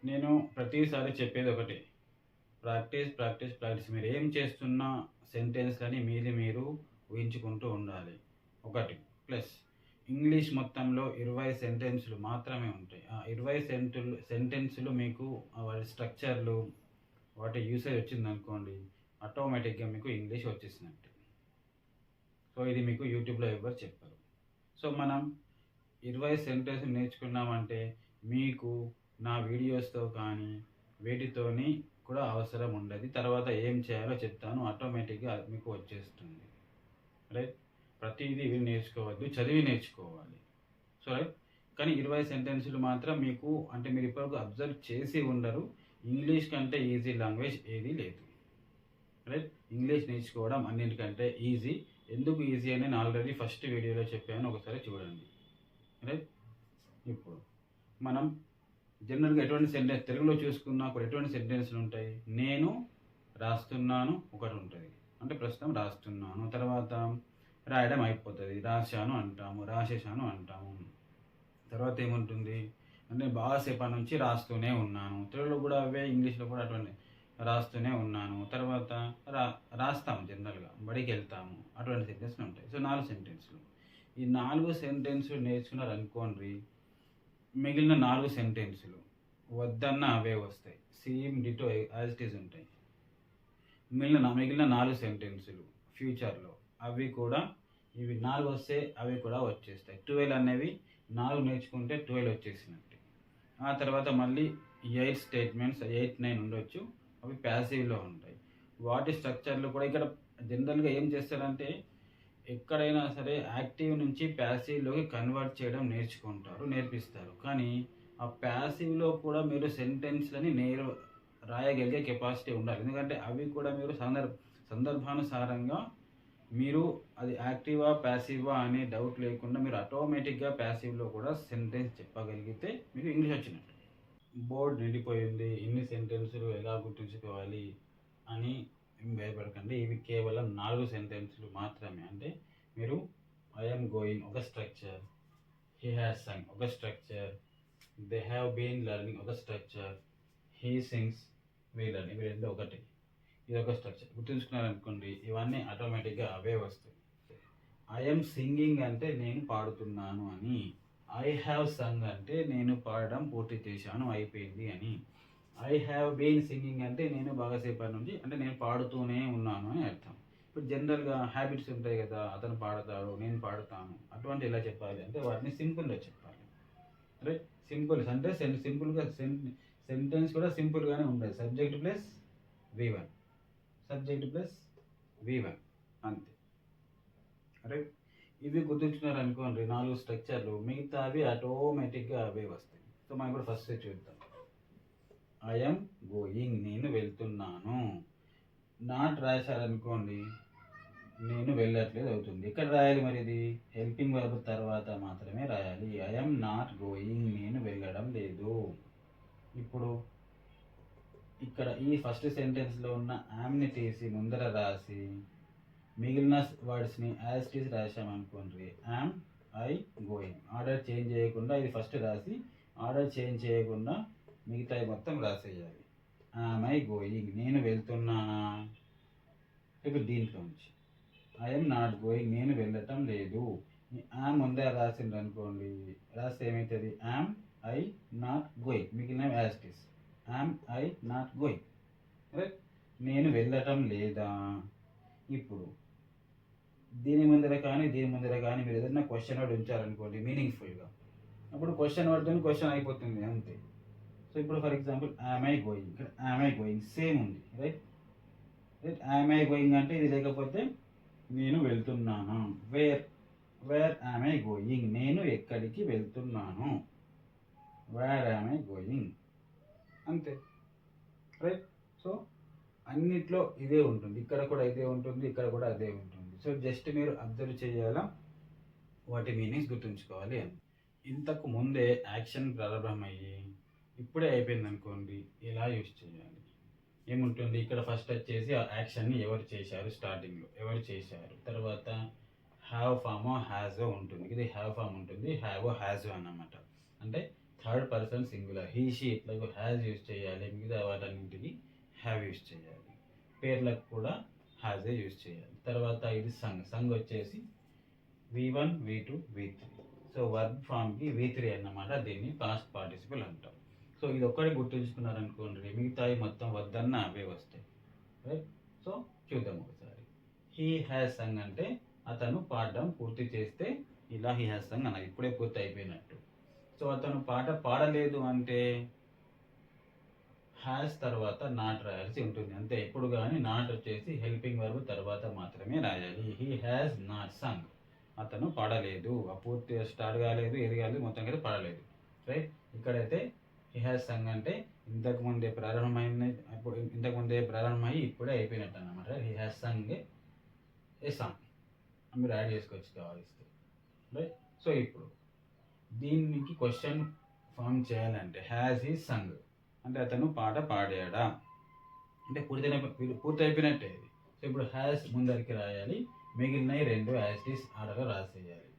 నేను ప్రతిసారి చెప్పేది ఒకటే. Practice, practice, practice. మీరు ఏం చేస్తున్నా సెంటెన్స్‌లని మీరు ఊహించుకుంటూ ఉండాలి. ఒకటి. ప్లస్ ఇంగ్లీష్ మొత్తంలో 20 సెంటెన్స్‌లు మాత్రమే ఉంటాయి. ఆ 20 సెంటెన్స్‌లు మీకు వాటి స్ట్రక్చర్‌లు, వాటి యూసేజ్ వచ్చిందనుకోండి, ఆటోమేటిక్‌గా మీకు ఇంగ్లీష్ వచ్చేసినట్టే. సో, ఇది మీకు యూట్యూబ్‌లో ఎవ్వరు చెప్పరు. సో, మనం 20 సెంటెన్స్‌లు నేర్చుకున్నామంటే మీకు నా వీడియోస్‌తో కానీ, వేటితోని కూడా అవసరం ఉండదు. తర్వాత ఏం చేయాలో చెప్తాను. ఆటోమేటిక్‌గా మీకు వచ్చేస్తుంది. రైట్? ప్రతీదీ విని నేర్చుకోవద్దు. చదివి నేర్చుకోవాలి. So, right? కానీ 20 సెంటెన్స్‌లు మాత్రం మీకు అంటే మీరు ఇప్పటివరకు అబ్జర్వ్ చేసి ఉండరు. ఇంగ్లీష్ కంటే ఈజీ లాంగ్వేజ్ ఏదీ లేదు. రైట్? ఇంగ్లీష్ నేర్చుకోవడం అన్నిటికంటే ఈజీ. ఎందుకు ఈజీ అని నేను ఆల్రెడీ ఫస్ట్ వీడియోలో చెప్పాను. ఒకసారి చూడండి. రైట్? ఇప్పుడు మనం జనరల్‌గా ఎటువంటి సెంటెన్స్ తెలుగులో చూసుకున్నా కూడా ఎటువంటి సెంటెన్స్‌లు ఉంటాయి? నేను రాస్తున్నాను ఒకటుంటది. అంటే ప్రస్తుతం రాస్తున్నాను. తర్వాత రాయడం అయిపోతది. రాశాను అంటాము. రాసేశాను అంటాము. తర్వాత ఏముంటుంది? అంటే బాగా సేపటి నుంచి రాస్తూనే ఉన్నాను. తెలుగులో కూడా అవే, ఇంగ్లీష్‌లో కూడా అటువంటి రాస్తూనే ఉన్నాను. తర్వాత రా రాస్తాం జనరల్‌గా. బడికెళ్తాము. అటువంటి సెంటెన్స్‌లు ఉంటాయి. సో, 4 సెంటెన్స్‌లు. ఈ 4 సెంటెన్స్‌లు నేర్చుకున్నారనుకోండి, మిగిలిన 4 సెంటెన్స్‌లు వద్దన్నా అవే వస్తాయి. Same ditto as it is ఉంటాయి. మిగిలిన 4 సెంటెన్సులు ఫ్యూచర్‌లో అవి కూడా ఇవి 4 వస్తే అవి కూడా వచ్చేస్తాయి. 12 అనేవి 4 నేర్చుకుంటే 12 వచ్చేసినట్టే. ఆ తర్వాత మళ్ళీ 8 స్టేట్మెంట్స్ 8, 9 ఉండొచ్చు. అవి ప్యాసివ్‌లో ఉంటాయి. వాటి స్ట్రక్చర్‌లు కూడా ఇక్కడ జనరల్‌గా ఏం చేస్తారంటే ఎక్కడైనా సరే యాక్టివ్ నుంచి ప్యాసివ్‌లోకి కన్వర్ట్ చేయడం నేర్పిస్తారు. కానీ ఆ ప్యాసివ్‌లో కూడా మీరు సెంటెన్స్‌లని రాయగలిగే కెపాసిటీ ఉండాలి. ఎందుకంటే అవి కూడా మీరు సందర్భానుసారంగా మీరు అది యాక్టివా, ప్యాసివా అనే డౌట్ లేకుండా మీరు ఆటోమేటిక్‌గా ప్యాసివ్‌లో కూడా సెంటెన్స్ చెప్పగలిగితే మీకు ఇంగ్లీష్ వచ్చినట్టు. బోర్డ్ నిండిపోయింది. ఇన్ని సెంటెన్స్‌లు ఎలా గుర్తుంచుకోవాలి అని భయపడకండి. ఇవి కేవలం 4 సెంటెన్స్‌లు మాత్రమే. అంటే మీరు ఐ యామ్ గోయింగ్ ఒక స్ట్రక్చర్, హి హాస్ సంగ్ ఒక structure, they have been learning ఒక structure, he sings we learn ఇవి రెండు ఒకటి. ఇదొక స్ట్రక్చర్. గుర్తుంచుకున్నారనుకోండి ఇవన్నీ ఆటోమేటిక్‌గా అవే వస్తాయి. ఐ యామ్ సింగింగ్ అంటే నేను పాడుతున్నాను అని. ఐ హ్యావ్ సంగ్ అంటే నేను పాడడం పూర్తి చేశాను, అయిపోయింది అని. ఐ హ్యావ్ బీన్ సింగింగ్ అంటే నేను బాగా సేపటి నుంచి అంటే నేను పాడుతూనే ఉన్నాను అని అర్థం. ఇప్పుడు జనరల్‌గా హ్యాబిట్స్ ఉంటాయి కదా! అతను పాడతాడు, నేను పాడతాను. అటువంటి ఎలా చెప్పాలి అంటే వాటిని సింపుల్‌గా చెప్పాలి. రైట్? సింపుల్స్ అంటే సింపుల్‌గా సెంటెన్స్ కూడా సింపుల్‌గానే ఉండాలి. Subject plus V one. Subject plus V one అంతే. రైట్? ఇవి గుర్తుంచుకున్నారనుకోండి 4 స్ట్రక్చర్‌లు మిగతావి ఆటోమేటిక్‌గా అవే వస్తాయి. సో, మనం ఇప్పుడు ఫస్ట్ చూద్దాం. ఐ యామ్ గోయింగ్ నేను వెళ్తున్నాను. నాట్ రాశారనుకోండి నేను వెళ్ళట్లేదు అవుతుంది. ఎక్కడ రాయాలి మరి ఇది? హెల్పింగ్ వర్బ్ తర్వాత మాత్రమే రాయాలి. ఐ యామ్ నాట్ గోయింగ్ నేను వెళ్ళడం లేదు. ఇప్పుడు ఇక్కడ ఈ ఫస్ట్ సెంటెన్స్‌లో ఉన్న యామ్‌ని తీసి ముందర రాసి మిగిలిన వర్డ్స్‌ని యాజ్ ఇట్ ఈజ్ రాశామనుకోండి. Am, I, going. Order change చేయకుండా ఇది ఫస్ట్ రాసి ఆర్డర్ చేంజ్ చేయకుండా మిగతాయి మొత్తం రాసేయాలి. యామ్ ఐ గోయింగ్ నేను వెళ్తున్నానా? ఇప్పుడు దీంట్లో నుంచి ఐ యామ్ నాట్ గోయింగ్ నేను వెళ్ళటం లేదు. యామ్ ముందే రాసిండ్రనుకోండి రాస్తే ఏమవుతుంది? యామ్ ఐ నాట్ గోయింగ్ మిగిలినవి as it is. Am I not going. Right? నేను వెళ్ళటం లేదా? ఇప్పుడు దీని ముందర కానీ మీరు ఏదైనా క్వశ్చన్ వర్డ్ ఉంచారనుకోండి మీనింగ్ఫుల్గా, అప్పుడు క్వశ్చన్ వర్డ్‌తోని క్వశ్చన్ అయిపోతుంది అంతే. సో, ఇప్పుడు for example yam I going ఇక్కడ యామ్ ఐ గోయింగ్ సేమ్ ఉంది. Right? Right? Yam I going అంటే ఇది లేకపోతే నేను వెళ్తున్నాను. వేర్ యామ్ ఐ గోయింగ్ నేను ఎక్కడికి వెళ్తున్నాను. వేర్ యామ్ ఐ గోయింగ్ అంతే. రైట్? సో, అన్నిట్లో ఇదే ఉంటుంది. ఇక్కడ కూడా ఇదే ఉంటుంది. ఇక్కడ కూడా అదే ఉంటుంది. సో, జస్ట్ మీరు అబ్జర్వ్ చేయాలా, వాటి మీనింగ్స్ గుర్తుంచుకోవాలి అని. ఇంతకు ముందే యాక్షన్ ప్రారంభమయ్యి ఇప్పుడే అయిపోయిందనుకోండి ఎలా యూజ్ చేయాలి? ఏముంటుంది ఇక్కడ ఫస్ట్ వచ్చేసి ఆ యాక్షన్‌ని ఎవరు చేశారు స్టార్టింగ్‌లో ఎవరు చేశారు? తర్వాత హ్యావ్ ఫార్మో, హ్యాజో ఉంటుంది. ఇది హ్యావ్ ఫార్మ్ ఉంటుంది. హ్యావో, హ్యాజో అన్నమాట. అంటే third person singular. He she ఇట్లా హ్యాజ్ యూజ్ చేయాలి, మిగతా వాటన్నింటికి హ్యావ్ యూజ్ చేయాలి. పేర్లకు కూడా హ్యాజే యూజ్ చేయాలి. తర్వాత ఇది సంగ్ వచ్చేసి V1 V2 V3. So verb ఫామ్కి V3 అన్నమాట. దీన్ని పాస్ట్ పార్టిసిపల్ అంటాం. సో ఇది ఒక్కడే గుర్తుంచుకున్నారనుకోండి, మిగతాయి మొత్తం వద్దన్న అవే వస్తాయి. రైట్. సో చూద్దాం ఒకసారి. హీ హ్యాస్ సంగ్ అంటే అతను పాడడం పూర్తి చేస్తే ఇలా హీ హ్యాస్ సంగ్ అన్నది ఇప్పుడే పూర్తి అయిపోయినట్టు. సో అతను పాట పాడలేదు అంటే హ్యాస్ తర్వాత నాట్ రాయాల్సి ఉంటుంది అంతే. ఎప్పుడు కానీ నాట్ వచ్చేసి హెల్పింగ్ వర్బ్ తర్వాత మాత్రమే రాయాలి. హీ హ్యాస్ నాట్ సంగ్, అతను పాడలేదు, ఆ పూర్తి స్టార్ట్ కాలేదు, ఏది కాలేదు, మొత్తం కదా పాడలేదు. రైట్. ఇక్కడైతే హీ హ్యాస్ సంగ్ అంటే ఇంతకుముందే ప్రారంభమయ్యి ఇప్పుడే అయిపోయినట్టు అన్నమాట. He has Sung A song మీరు యాడ్ చేసుకోవచ్చు కావాలిస్తే. రైట్. సో ఇప్పుడు దీనికి క్వశ్చన్ ఫామ్ చేయాలంటే హ్యాస్ హీ సంగ్ అంటే అతను పాట పాడాడా అంటే పూర్తి అయిపోయినట్టే ఇది. సో ఇప్పుడు హ్యాస్ ముందరికి రాయాలి, మిగిలినవి రెండు యాజ్ ఇట్ ఈస్ ఆర్డర్లో రాసేయాలి.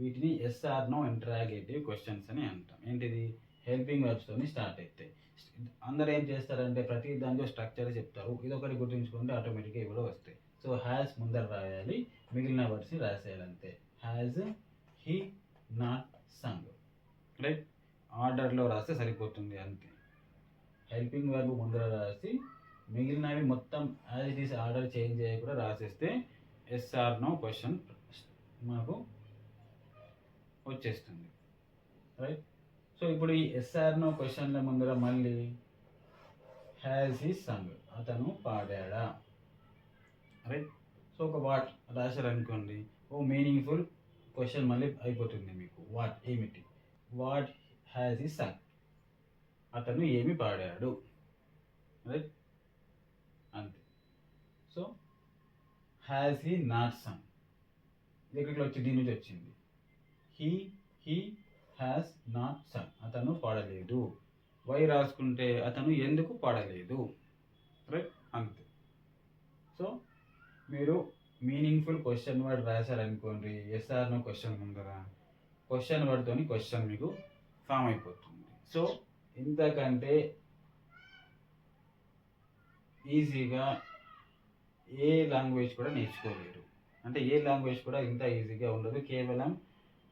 వీటిని yes or no interrogative questions అని అంటాం. ఏంటిది? హెల్పింగ్ వర్బ్స్తోని స్టార్ట్ అవుతాయి. అందరూ ఏం చేస్తారంటే ప్రతి దాంట్లో స్ట్రక్చర్ చెప్తారు, ఇదొకటి గుర్తుంచుకుంటే ఆటోమేటిక్గా ఇవి కూడా వస్తాయి. సో హ్యాస్ ముందర రాయాలి, మిగిలిన వర్డ్స్ని రాసేయాలి అంతే. Has he not Sung. Right. ఆర్డర్లో రాస్తే సరిపోతుంది అంతే. హెల్పింగ్ వర్బ్ ముందర రాసి మిగిలినవి మొత్తం as it is order change చేయకుండా రాసేస్తే ఎస్ ఆర్ నో క్వశ్చన్ మనకు వచ్చేస్తుంది. రైట్. సో ఇప్పుడు ఈ ఎస్ ఆర్ నో క్వశ్చన్ల ముందర మళ్ళీ హ్యాజ్ హీ సంగ్ అతను పాడాడా. రైట్. సో ఒక వాట్ రాశారనుకోండి, ఓ మీనింగ్ఫుల్ క్వశ్చన్ మళ్ళీ అయిపోతుంది మీకు. వాట్ ఏమిటి? వాట్ హ్యాజ్ హీ సంగ్, అతను ఏమి పాడాడు. రైట్. అంతే. సో హ్యాజ్ హీ నాట్ సంగ్ దగ్గరికి వచ్చి దీని నుంచి వచ్చింది. హీ హ్యాస్ నాట్ సంగ్ అతను పాడలేదు. వై రాసుకుంటే అతను ఎందుకు పాడలేదు. రైట్. అంతే. సో మీరు మీనింగ్ఫుల్ క్వశ్చన్ వర్డ్ రాశారనుకోండి, ఎస్ఆర్ నో క్వశ్చన్ ముందర క్వశ్చన్ వర్డ్తోని క్వశ్చన్ మీకు ఫామ్ అయిపోతుంది. సో ఇంతకంటే ఈజీగా ఏ లాంగ్వేజ్ కూడా నేర్చుకోలేరు. అంటే ఏ లాంగ్వేజ్ కూడా ఇంత ఈజీగా ఉండదు. కేవలం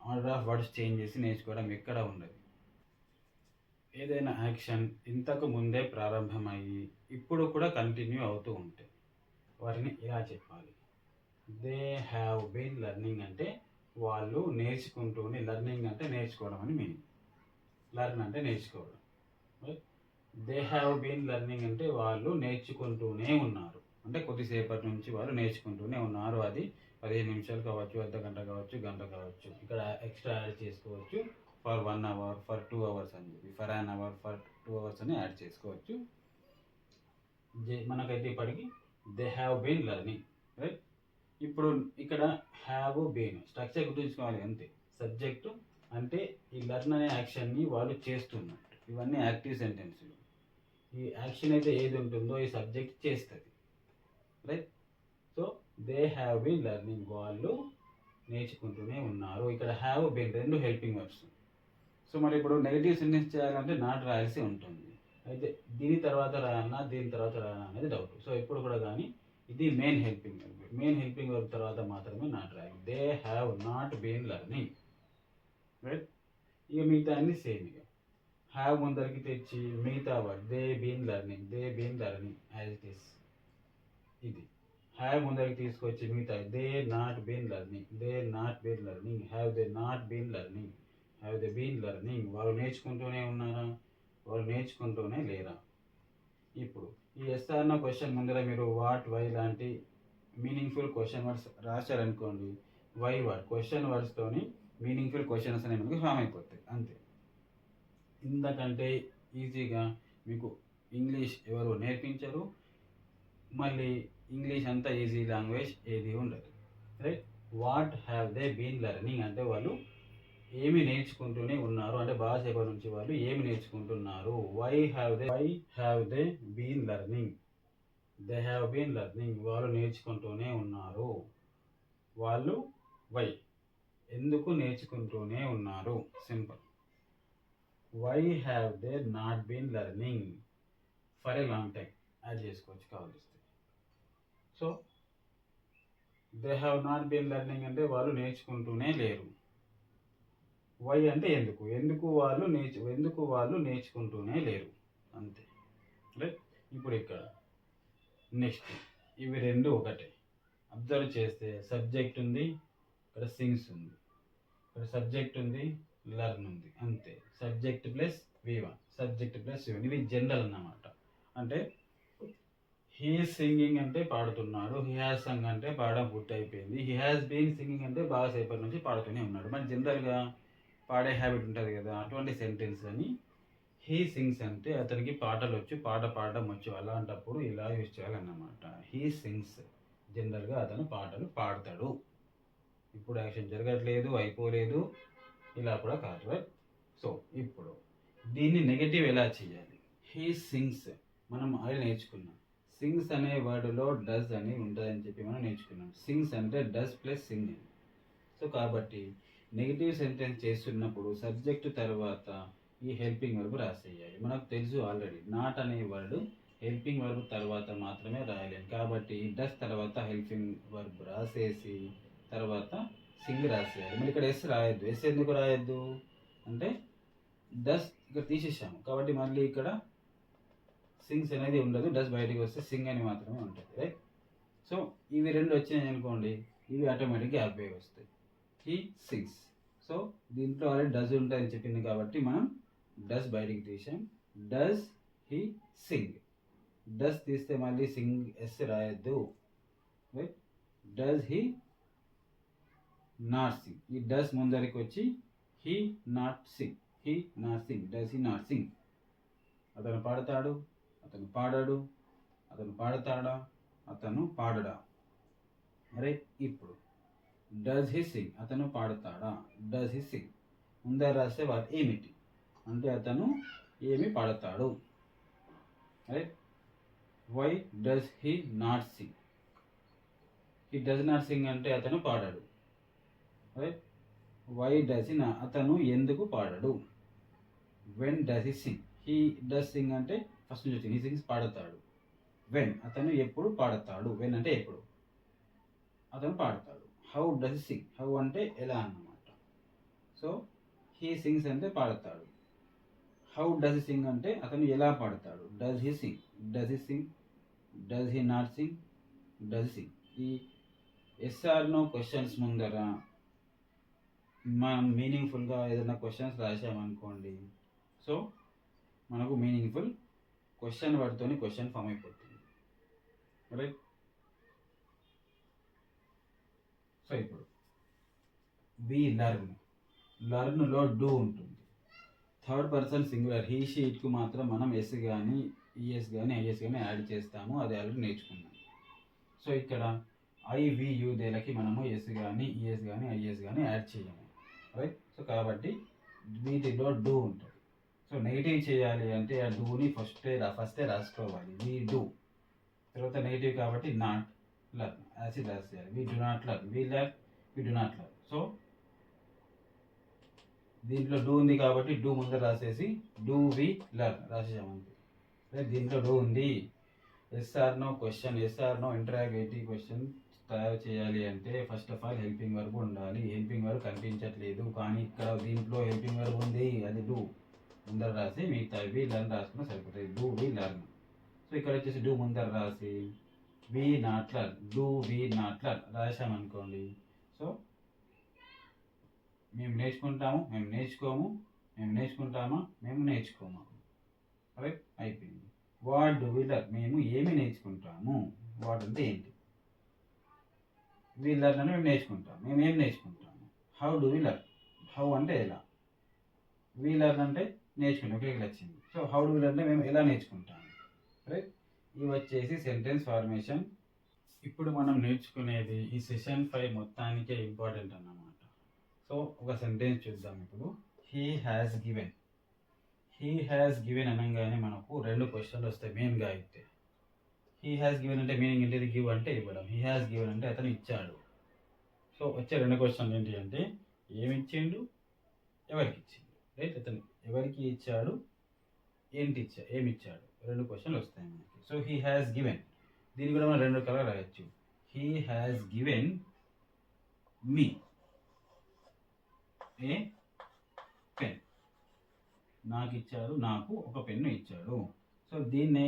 ఆర్డర్ ఆఫ్ వర్డ్స్ చేంజ్ చేసి నేర్చుకోవడం ఎక్కడ ఉండదు. ఏదైనా యాక్షన్ ఇంతకు ముందే ప్రారంభమయ్యి ఇప్పుడు కూడా కంటిన్యూ అవుతూ ఉంటాయి. వాటిని ఇలా చెప్పాలి. దే హ్యావ్ బీన్ లెర్నింగ్ అంటే వాళ్ళు నేర్చుకుంటూనే, లెర్నింగ్ అంటే నేర్చుకోవడం అని మీనింగ్. లెర్న్ అంటే నేర్చుకోవడం. దే హ్యావ్ బీన్ లెర్నింగ్ అంటే వాళ్ళు నేర్చుకుంటూనే ఉన్నారు, అంటే కొద్దిసేపటి నుంచి వాళ్ళు నేర్చుకుంటూనే ఉన్నారు. అది 15 నిమిషాలు కావచ్చు, అర్ధ గంట కావచ్చు, గంట కావచ్చు. ఇక్కడ ఎక్స్ట్రా యాడ్ చేసుకోవచ్చు. ఫర్ 1 అవర్, ఫర్ 2 అవర్స్ అని చెప్పి, for an hour, for 2 hours అని యాడ్ చేసుకోవచ్చు. మనకైతే ఇప్పటికి they have been learning. Right. ఇప్పుడు ఇక్కడ హ్యావ్ బీన్ స్ట్రక్చర్ గుర్తుంచుకోవాలి అంతే. సబ్జెక్టు అంటే ఈ లెర్న్ అనే యాక్షన్ని వాళ్ళు చేస్తున్నట్టు. ఇవన్నీ యాక్టివ్ సెంటెన్స్లు. ఈ యాక్షన్ అయితే ఏది ఉంటుందో ఈ సబ్జెక్ట్ చేస్తుంది. Right. So they have been learning వాళ్ళు నేర్చుకుంటూనే ఉన్నారు. ఇక్కడ హ్యావ్ బీన్ రెండు హెల్పింగ్ వర్బ్స్. సో మరి ఇప్పుడు నెగిటివ్ సెంటెన్స్ చేయాలంటే నాట్ రాయాల్సి ఉంటుంది. అయితే దీని తర్వాత రాయాలన్నా దీని తర్వాత రాయాలన్నా అనేది డౌట్. సో ఎప్పుడు కూడా కానీ ఇది main helping verb. Main helping verb తర్వాత మాత్రమే నాట్ రాయాలి. They have not been learning. Right. ఇక మిగతా అన్ని సేమ్. ఇక హ్యావ్ ముందరికి తెచ్చి మిగతా word they been learning, they been learning as it is. ఇది హ్యావ్ ముందరికి తీసుకొచ్చి మిగతా they not been learning, they not been learning, have they not been learning, have they been learning. వాళ్ళు నేర్చుకుంటూనే ఉన్నారా, వాళ్ళు నేర్చుకుంటూనే లేరా. ఇప్పుడు ఈ ఎస్ఆర్నో క్వశ్చన్ ముందర మీరు వాట్, వై లాంటి మీనింగ్ఫుల్ క్వశ్చన్ వర్డ్స్ రాశారనుకోండి, వై వర్డ్ క్వశ్చన్ వర్డ్స్తోని మీనింగ్ఫుల్ క్వశ్చన్స్ అనేవి మనకి ఫామ్ అయిపోతాయి అంతే. ఇంతకంటే ఈజీగా మీకు ఇంగ్లీష్ ఎవరు నేర్పించరు. మళ్ళీ ఇంగ్లీష్ అంత ఈజీ లాంగ్వేజ్ ఏది ఉండదు. Right. What have they been learning అంటే వాళ్ళు ఏమి నేర్చుకుంటూనే ఉన్నారు, అంటే బాగాసేపటి నుంచి వాళ్ళు ఏమి నేర్చుకుంటున్నారు. Why have they been learning, they have been learning వాళ్ళు నేర్చుకుంటూనే ఉన్నారు. వాళ్ళు వై ఎందుకు నేర్చుకుంటూనే ఉన్నారు. Simple. Why have they not been learning for a long time add చేసుకోవచ్చు కావాల్సి. So they have not been learning అంటే వాళ్ళు నేర్చుకుంటూనే లేరు. వై అంటే ఎందుకు, ఎందుకు వాళ్ళు నేర్చుకుంటూనే లేరు అంతే. రైట్. ఇప్పుడు ఇక్కడ నెక్స్ట్ ఇవి రెండు ఒకటే. అబ్జర్వ్ చేస్తే సబ్జెక్ట్ ఉంది, ఇక్కడ సింగ్స్ ఉంది, ఇక్కడ సబ్జెక్ట్ ఉంది, లర్న్ ఉంది, అంతే. Subject plus V1, subject plus V1, ఇవి జనరల్ అన్నమాట. అంటే హీ సింగింగ్ అంటే పాడుతున్నాడు, హీ హ్యాస్ సంగ్ అంటే పాడడం పూర్తి అయిపోయింది, హీ హ్యాస్ బీన్ సింగింగ్ అంటే బాగా సేపటి నుంచి పాడుతూనే ఉన్నాడు. మరి జనరల్గా పాడే హ్యాబిట్ ఉంటుంది కదా, అటువంటి సెంటెన్స్ అని హీ సింగ్స్ అంటే అతనికి పాటలు వచ్చు, పాట పాడడం వచ్చు, అలాంటప్పుడు ఇలా యూజ్ చేయాలన్నమాట. హీ సింగ్స్ జనరల్గా అతను పాటలు పాడతాడు. ఇప్పుడు యాక్షన్ జరగట్లేదు, అయిపోలేదు, ఇలా కూడా కాదు. రైట్. సో ఇప్పుడు దీన్ని నెగటివ్ ఎలా చేయాలి? హీ సింగ్స్ మనం అది నేర్చుకున్నాం. సింగ్స్ అనే వర్డ్లో డస్ అని ఉంటుందని చెప్పి మనం నేర్చుకున్నాం. సింగ్స్ అంటే డస్ ప్లస్ సింగ్. సో కాబట్టి నెగిటివ్ సెంటెన్స్ చేస్తున్నప్పుడు సబ్జెక్టు తర్వాత ఈ హెల్పింగ్ వర్బ్ రాసేయాలి. మనకు తెలుసు ఆల్రెడీ నాట్ అనే వర్డ్ హెల్పింగ్ వర్బ్ తర్వాత మాత్రమే రాయాలి. కాబట్టి డస్ తర్వాత హెల్పింగ్ వర్బ్ రాసేసి తర్వాత సింగ్ రాసేయాలి. మరి ఇక్కడ ఎస్ రాయొద్దు. ఎస్ ఎందుకు రాయొద్దు అంటే డస్ ఇక్కడ తీసేసాము కాబట్టి మళ్ళీ ఇక్కడ సింగ్స్ అనేది ఉండదు, డస్ బయటికి వస్తే సింగ్ అని మాత్రమే ఉంటుంది. రైట్. సో ఇవి రెండు వచ్చినాయి అనుకోండి, ఇవి ఆటోమేటిక్గా యాభై వస్తాయి. He sings. సో దీంట్లో ఆల్రెడీ డస్ ఉంటుందని చెప్పింది కాబట్టి మనం డస్ బయటికి తీసాం. Does he Singh. డస్ తీస్తే మళ్ళీ సింగ్ ఎస్ రాయొద్దు. Right. Does he not sing. ఈ డస్ ముందరికి వచ్చి he not sing, he not sing, does he not sing. అతను పాడతాడు, అతను పాడడు, అతను పాడతాడా, అతను పాడడా. రైట్. ఇప్పుడు డస్ హీ సింగ్, అతను పాడతాడా, డస్ హీ సింగ్. ముందర రాస్తే వాటి ఏమిటి అంటే అతను ఏమి పాడతాడు. Right. Why does he not sing. He does not sing అంటే అతను పాడడు. రైట్. వై డస్ హీ అతను ఎందుకు పాడడు. When does he sing. He does sing అంటే ఫస్ట్ నుంచి వచ్చింది, హీ సింగ్స్ పాడతాడు. వెన్ అతను ఎప్పుడు పాడతాడు, వెన్ అంటే ఎప్పుడు అతను పాడతాడు. How does he Singh. How అంటే ఎలా అన్నమాట. సో హీ సింగ్స్ అంటే పాడతాడు. హౌ డస్ హీ సింగ్ అంటే అతను ఎలా పాడతాడు. Does he Singh, does he Singh, does he not sing, does Singh. ఈ ఎస్ఆర్ నో క్వశ్చన్స్ ముందర మనం మీనింగ్ఫుల్గా ఏదైనా క్వశ్చన్స్ రాసామనుకోండి, సో మనకు మీనింగ్ఫుల్ క్వశ్చన్ వర్డ్తోని క్వశ్చన్ ఫామ్ అయిపోతుంది. రైట్. సో ఇప్పుడు వి లర్న్. లర్న్లో డూ ఉంటుంది. థర్డ్ పర్సన్ సింగులర్ హీ షీట్కు మాత్రం మనం ఎస్ కానీ ఈఎస్ కానీ ఐఎస్ కానీ యాడ్ చేస్తాము, అది ఆల్రెడీ నేర్చుకున్నాం. సో ఇక్కడ ఐ వి యూ దేలకి మనము ఎస్ కానీ ఈఎస్ కానీ ఐఎస్ కానీ యాడ్ చేయము. రైట్. సో కాబట్టి వీటిలో డూ ఉంటుంది. సో నెగిటివ్ చేయాలి అంటే ఆ డూని ఫస్టే రాసుకోవాలి. వి డూ, తర్వాత నెగిటివ్ కాబట్టి నాట్ లర్న్, యాసిడ్ రాసేయాలి. We do not learn, we learn, we do not learn. So దీంట్లో డూ ఉంది కాబట్టి డూ ముందర రాసేసి డూ వి లర్న్ రాసేసామంతే. రైట్. దీంట్లో డూ ఉంది. Yes or no question, yes or no interrogative question తయారు చేయాలి అంటే first of all helping verb ఉండాలి. హెల్పింగ్ వర్బ్ కనిపించట్లేదు కానీ ఇక్కడ దీంట్లో హెల్పింగ్ వర్బ్ ఉంది, అది డూ ముందర రాసి మిగతా వి లర్న్ రాసుకున్నా సరిపోతుంది. Do we learn. సో ఇక్కడ వచ్చేసి డూ ముందర రాసి we not learn, do we not learn రాసామనుకోండి. సో మేము నేర్చుకుంటాము, మేము నేర్చుకోము, మేము నేర్చుకుంటామా, మేము నేర్చుకోమా. రైట్. అయిపోయింది. What do we learn. మేము ఏమి నేర్చుకుంటాము. వాట్ అంటే ఏంటి. వి లర్న్ అంటే మేము నేర్చుకుంటాము, మేము ఏం నేర్చుకుంటాము. How do we learn. How అంటే ఎలా, వి లర్న్ అంటే నేర్చుకుంటాం, ఇక్కడికి వచ్చింది. So how do we learn అంటే మేము ఎలా నేర్చుకుంటాము. రైట్. ఇవి వచ్చేసి సెంటెన్స్ ఫార్మేషన్. ఇప్పుడు మనం నేర్చుకునేది ఈ సెషన్ 5 మొత్తానికే ఇంపార్టెంట్ అన్నమాట. సో ఒక సెంటెన్స్ చూద్దాం ఇప్పుడు. He has given. He has given అనగానే మనకు రెండు క్వశ్చన్లు వస్తాయి మెయిన్గా అయితే. హీ హ్యాస్ గివెన్ అంటే మీనింగ్ ఏంటిది, గివ్ అంటే ఇవ్వడం, హీ హ్యాస్ గివెన్ అంటే అతను ఇచ్చాడు. సో వచ్చే రెండు క్వశ్చన్లు ఏంటి అంటే ఏమి ఇచ్చిండు, ఎవరికి ఇచ్చిండు. రైట్. అతను ఎవరికి ఇచ్చాడు, ఏమి ఇచ్చాడు, 2 క్వశ్చన్లు వస్తాయి మనకి. సో హీ హ్యాస్ గివెన్, దీన్ని కూడా మనం 2 రకాలుగా రాయొచ్చు. He has given me a pen, నాకు ఇచ్చాడు, నాకు ఒక పెన్ను ఇచ్చాడు. సో దీన్నే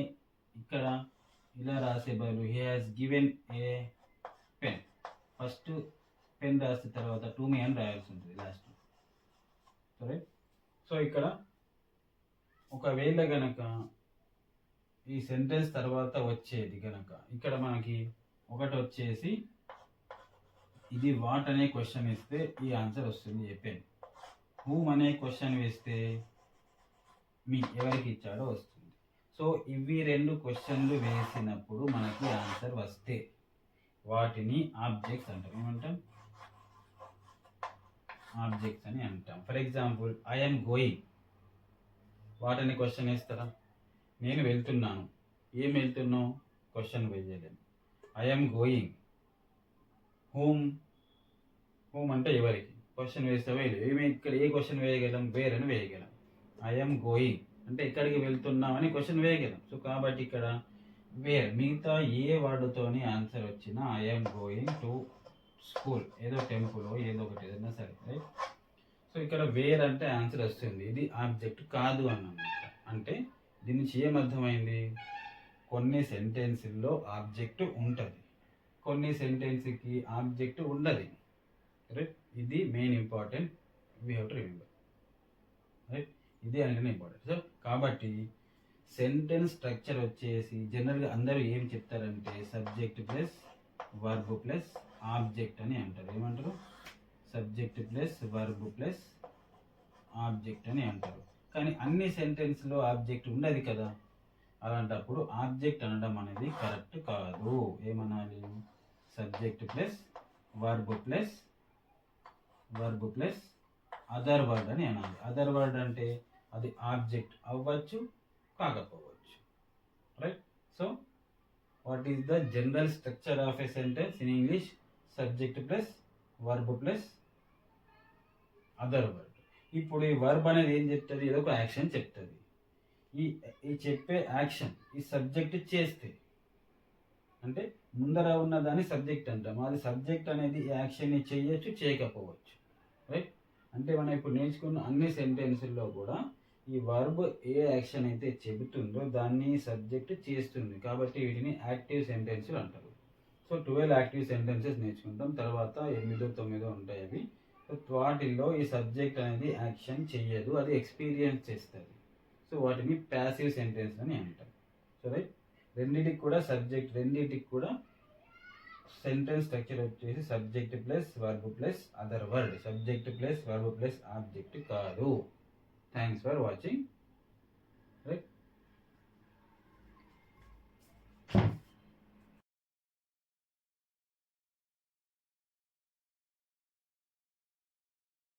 ఇక్కడ ఇలా రాసే బదులు he has given a pen, first pen రాసిన తర్వాత టు మీ అని రాయాల్సి ఉంటుంది లాస్ట్. సరే, సో ఇక్కడ ఒకవేళ గనక ఈ సెంటెన్స్ తర్వాత వచ్చేది గనక ఇక్కడ మనకి ఒకటి వచ్చేసి ఇది వాట్ అనే క్వశ్చన్ ఇస్తే ఈ ఆన్సర్ వస్తుంది ఏ పెన్. హూమ్ అనే క్వశ్చన్ వేస్తే మీ ఎవరికి ఇచ్చాడో వస్తుంది. సో ఇవి 2 క్వశ్చన్లు వేసినప్పుడు మనకి ఆన్సర్ వస్తే వాటిని ఆబ్జెక్ట్స్ అంటాం. ఏమంటాం? ఆబ్జెక్ట్స్ అని అంటాం. For example I'm going, what అనే క్వశ్చన్ వేస్తారా? నేను వెళ్తున్నాను, ఏం వెళ్తున్నావు క్వశ్చన్ వేయలేము. ఐఎమ్ గోయింగ్, హూమ్, హూమ్ అంటే ఎవరికి క్వశ్చన్ వేస్తే వేయలేదు. ఏమి ఇక్కడ ఏ క్వశ్చన్ వేయగలం? వేర్ అని వేయగలం. ఐఎమ్ గోయింగ్ అంటే ఎక్కడికి వెళ్తున్నామని క్వశ్చన్ వేయగలం. సో కాబట్టి ఇక్కడ వేర్, మిగతా ఏ వర్డ్తోని ఆన్సర్ వచ్చినా ఐఎమ్ గోయింగ్ టు స్కూల్, ఏదో టెంపుల్ ఏదో ఒకటి ఏదైనా సరే, రైట్? సో ఇక్కడ వేర్ అంటే ఆన్సర్ వస్తుంది. ఇది ఆబ్జెక్ట్ కాదు అన్నమాట. అంటే దీని నుంచి ఏమర్థమైంది? కొన్ని సెంటెన్స్లో ఆబ్జెక్ట్ ఉంటుంది, కొన్ని సెంటెన్స్కి ఆబ్జెక్ట్ ఉండదు, రైట్? ఇది main important, we have to remember, right? ఇది అనేది ఇంపార్టెంట్. సో కాబట్టి సెంటెన్స్ స్ట్రక్చర్ వచ్చేసి జనరల్గా అందరూ ఏం చెప్తారంటే subject plus verb plus object అని అంటారు. ఏమంటారు? Subject plus verb plus object అని అంటారు. కానీ అన్ని సెంటెన్స్లో ఆబ్జెక్ట్ ఉండదు కదా. అలాంటప్పుడు ఆబ్జెక్ట్ అనడం అనేది కరెక్ట్ కాదు. ఏమనాలి? Subject plus verb plus other word అని అనాలి. అదర్ వర్డ్ అంటే అది ఆబ్జెక్ట్ అవ్వచ్చు, కాకపోవచ్చు, right? So what is the general structure of a sentence in English? Subject plus verb plus other word. ఇప్పుడు ఈ వర్బ్ అనేది ఏం చెప్తుంది? ఏదో ఒక యాక్షన్ చెప్తుంది. ఈ చెప్పే యాక్షన్ ఈ సబ్జెక్ట్ చేస్తే, అంటే ముందర ఉన్న దాన్ని సబ్జెక్ట్ అంటాం. అది సబ్జెక్ట్ అనేది ఈ యాక్షన్ని చేయొచ్చు, చేయకపోవచ్చు, రైట్? అంటే మనం ఇప్పుడు నేర్చుకున్న అన్ని సెంటెన్సుల్లో కూడా ఈ వర్బ్ ఏ యాక్షన్ అయితే చెబుతుందో దాన్ని సబ్జెక్ట్ చేస్తుంది. కాబట్టి వీటిని యాక్టివ్ సెంటెన్సులు అంటారు. సో 12 యాక్టివ్ సెంటెన్సెస్ నేర్చుకుంటాం. తర్వాత 8, 9 ఉంటాయి అవి. సో వాటిల్లో ఈ సబ్జెక్ట్ అనేది యాక్షన్ చెయ్యదు, అది ఎక్స్పీరియన్స్ చేస్తుంది. సో వాటిని ప్యాసివ్ సెంటెన్స్ అని అంటారు. సో రైట్, రెండింటికి కూడా సబ్జెక్ట్, రెండింటికి కూడా సెంటెన్స్ స్ట్రక్చర్ వచ్చేసి subject plus verb plus other word, subject plus verb plus object కాదు. Thanks for watching, right?